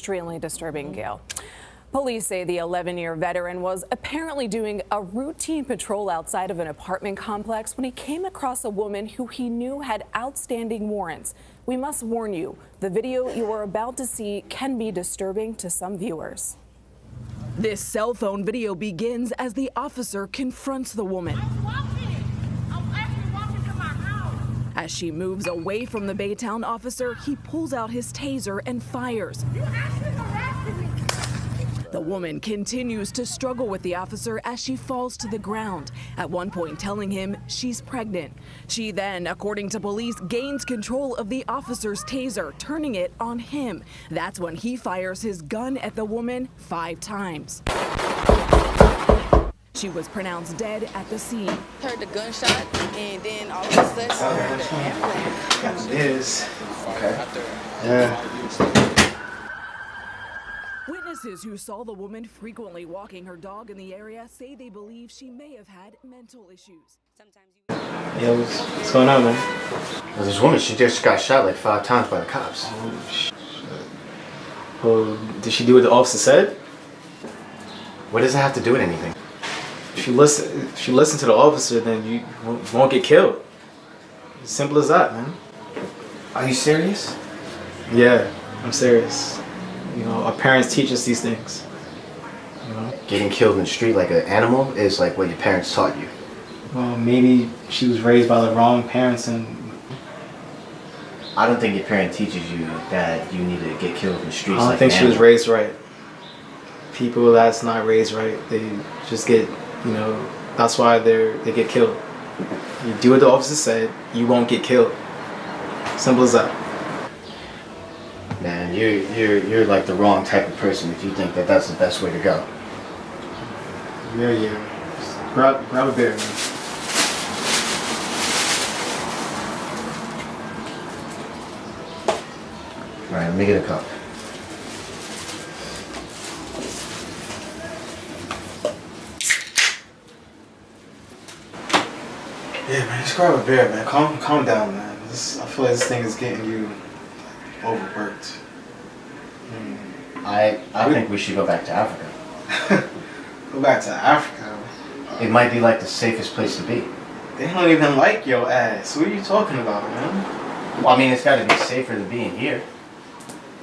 extremely disturbing, Gail. Police say the 11-year veteran was apparently doing a routine patrol outside of an apartment complex when he came across a woman who he knew had outstanding warrants. We must warn you, the video you are about to see can be disturbing to some viewers. This cell phone video begins as the officer confronts the woman. As she moves away from the Baytown officer, he pulls out his taser and fires. The woman continues to struggle with the officer as she falls to the ground, at one point telling him she's pregnant. She then, according to police, gains control of the officer's taser, turning it on him. That's when he fires his gun at the woman 5 times. She was pronounced dead at the scene. Heard the gunshot, and then all of a sudden, I heard the ambulance. It is. Okay. Yeah. Witnesses who saw the woman frequently walking her dog in the area say they believe she may have had mental issues. Yo, what's going on, man? Well, this woman, she just got shot like 5 times by the cops. Oh, shit. Well, did she do what the officer said? What does it have to do with anything? If you listen to the officer, then you won't get killed. As simple as that, man. Are you serious? Yeah, I'm serious. You know, our parents teach us these things. You know? Getting killed in the street like an animal is like what your parents taught you. Well, maybe she was raised by the wrong parents and... I don't think your parent teaches you that you need to get killed in the streets. I don't think she was raised right. People that's not raised right, they just get, you know, that's why they get killed. You do what the officer said, you won't get killed. Simple as that. Man, you're like the wrong type of person if you think that that's the best way to go. Yeah. Just grab a beer, man. All right, let me get a cup. Yeah, man, just grab a beer, man. Calm down, man. I feel like this thing is getting you overworked. I think we should go back to Africa. Go back to Africa? It might be like the safest place to be. They don't even like your ass. What are you talking about, man? Well, I mean, it's got to be safer than being here.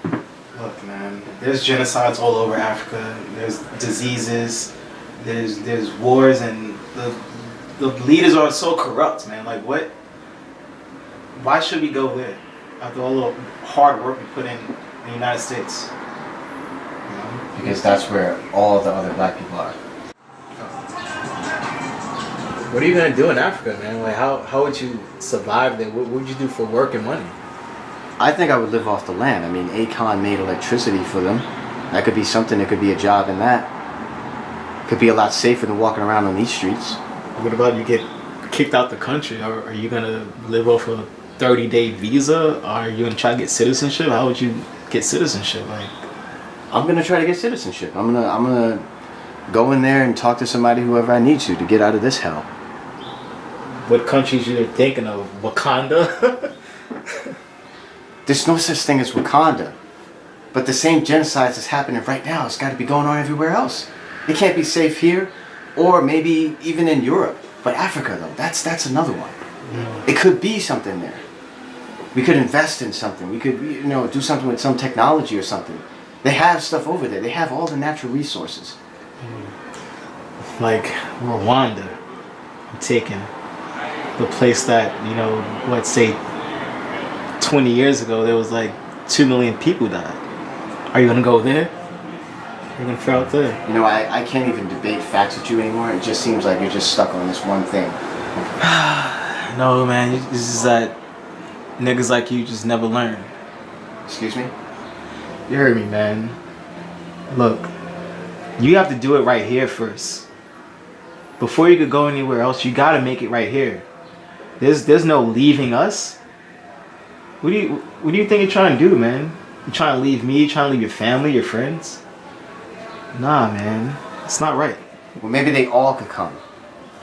Look, man, there's genocides all over Africa. There's diseases. There's wars, and the leaders are so corrupt, man. Like, what? Why should we go there after all the hard work we put in the United States? You know? Because that's where all the other black people are. What are you gonna do in Africa, man? Like, how would you survive there? What would you do for work and money? I think I would live off the land. I mean, Akon made electricity for them. That could be something. It could be a job in that. Could be a lot safer than walking around on these streets. What about you get kicked out the country? Or are you gonna live off a 30-day visa? Or are you gonna try to get citizenship? How would you get citizenship? Like, I'm gonna try to get citizenship. I'm gonna go in there and talk to somebody, whoever I need to get out of this hell. What countries you're thinking of? Wakanda? There's no such thing as Wakanda. But the same genocides that's happening right now, it's got to be going on everywhere else. It can't be safe here, or maybe even in Europe. But Africa, though, that's another one. Mm. It could be something there. We could invest in something. We could, you know, do something with some technology or something. They have stuff over there. They have all the natural resources. Like Rwanda, I'm taking the place that, you know, let's say 20 years ago, there was like 2 million people died. Are you gonna go there? You're gonna fare out there? You know, I can't even debate facts with you anymore. It just seems like you're just stuck on this one thing. No, man, this is that niggas like you just never learn. Excuse me? You heard me, man. Look, you have to do it right here first. Before you could go anywhere else, you gotta make it right here. There's no leaving us. What do you think you're trying to do, man? You trying to leave me? You trying to leave your family, your friends? Nah, man, it's not right. Well, maybe they all could come.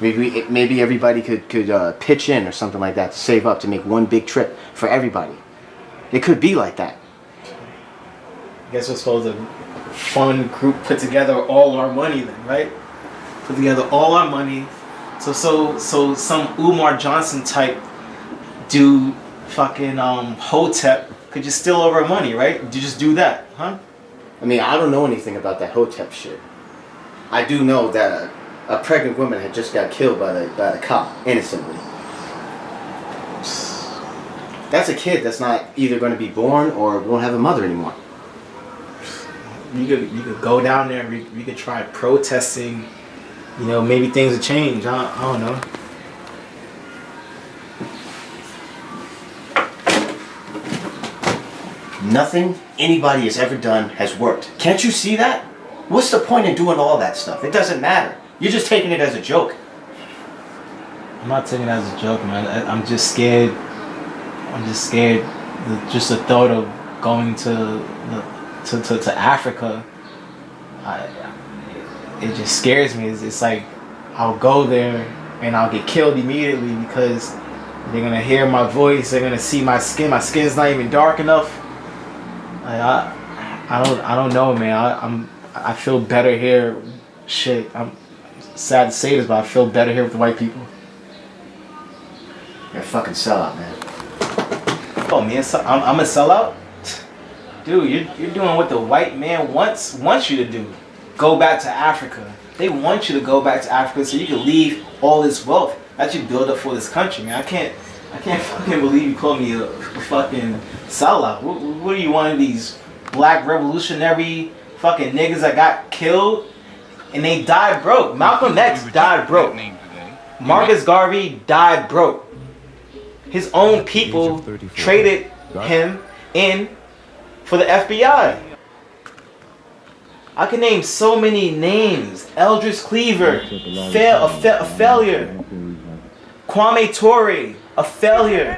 Maybe everybody could pitch in or something like that to save up to make one big trip for everybody. It could be like that. guess we're supposed to fund group put together all our money then, right? Put together all our money. So some Umar Johnson type dude, fucking Hotep, could just steal all our money, right? You just do that, huh? I mean, I don't know anything about that Hotep shit. I do know that a pregnant woman had just got killed by the cop innocently. That's a kid that's not either going to be born or won't have a mother anymore. You could go down there. We could try protesting. You know, maybe things will change. I don't know. Nothing anybody has ever done has worked. Can't you see that? What's the point in doing all that stuff? It doesn't matter. You're just taking it as a joke. I'm not taking it as a joke, man. I'm just scared. I'm just scared. Just the thought of going to Africa, it just scares me. It's like I'll go there and I'll get killed immediately because they're gonna hear my voice. They're gonna see my skin. My skin's not even dark enough. Like, I don't know, man. I feel better here. Shit, I'm sad to say this, but I feel better here with the white people. You're a fucking sellout, man. Oh, me, I'm a sellout? Dude, you're doing what the white man wants you to do. Go back to Africa. They want you to go back to Africa so you can leave all this wealth that you build up for this country, man. I can't fucking believe you call me a fucking sellout. What are you, one of these black revolutionary fucking niggas that got killed and they died broke? Malcolm X died broke. Marcus Garvey died broke. His own people traded him in for the FBI. I can name so many names. Eldridge Cleaver, a failure. Kwame Ture, a failure.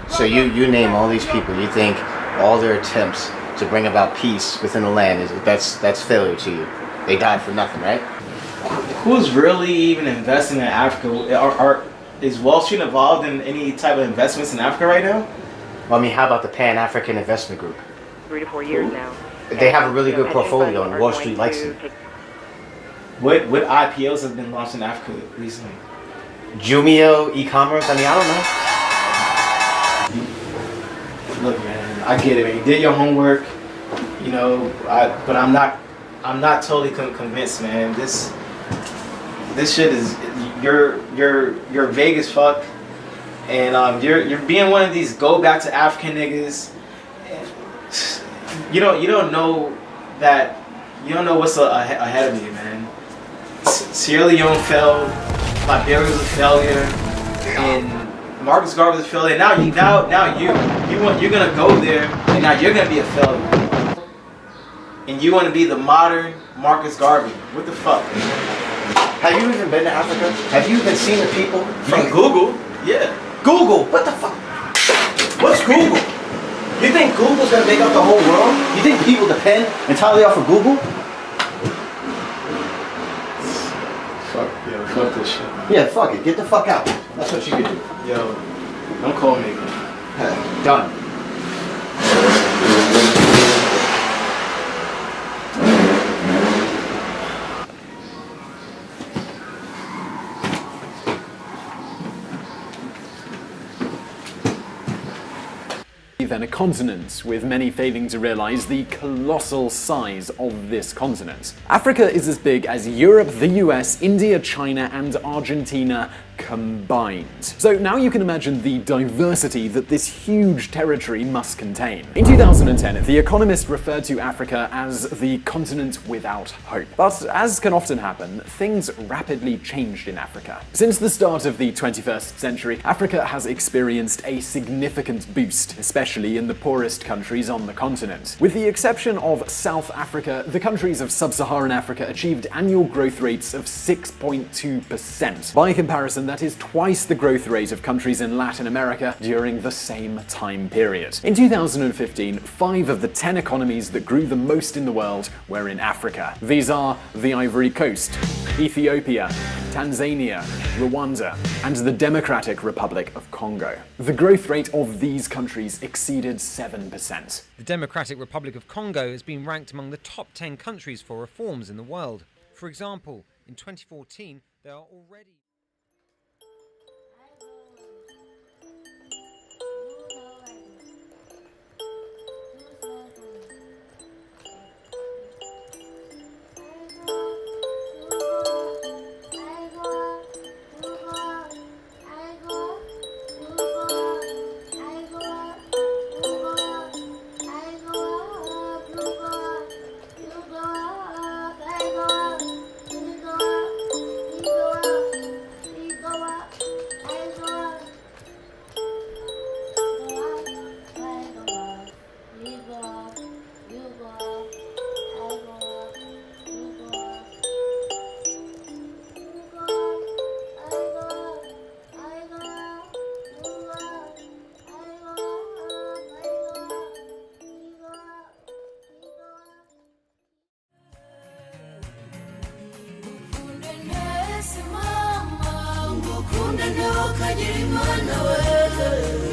So you name all these people. You think all their attempts to bring about peace within the land that's failure to you? They died for nothing, right? Who's really even investing in Africa? Is Wall Street involved in any type of investments in Africa right now? Well, I mean, how about the Pan-African Investment Group? 3 to 4 years now. They have a really good portfolio, and Wall Street likes them. What IPOs have been launched in Africa recently? Jumio e-commerce. I mean, I don't know. Look, man, I get it, man. You did your homework, you know. But I'm not totally convinced, man. This shit is you're vague as fuck, and you're being one of these go back to African niggas. You don't know that. You don't know what's ahead of you, man. Sierra Leone failed, Liberia was a failure, and Marcus Garvey was a failure. Now you're gonna go there, and now you're gonna be a failure, and you want to be the modern Marcus Garvey. What the fuck? Have you even been to Africa? Have you even seen the people? From Google? Yeah. Google? What the fuck? What's Google? You think Google's gonna make up the whole world? You think people depend entirely off of Google? Fuck this shit, man. Yeah, fuck it. Get the fuck out. That's what you could do. Yo, don't call me again. Done. Than a continent, with many failing to realize the colossal size of this continent. Africa is as big as Europe, the US, India, China, and Argentina combined. So now you can imagine the diversity that this huge territory must contain. In 2010, The Economist referred to Africa as the continent without hope. But as can often happen, things rapidly changed in Africa. Since the start of the 21st century, Africa has experienced a significant boost, especially in the poorest countries on the continent. With the exception of South Africa, the countries of sub-Saharan Africa achieved annual growth rates of 6.2%. By comparison, that is twice the growth rate of countries in Latin America during the same time period. In 2015, 5 of the 10 economies that grew the most in the world were in Africa. These are the Ivory Coast, Ethiopia, Tanzania, Rwanda, and the Democratic Republic of Congo. The growth rate of these countries exceeded 7%. The Democratic Republic of Congo has been ranked among the top 10 countries for reforms in the world. For example, in 2014, there are already... Mama, ngukunda ntukagire imana we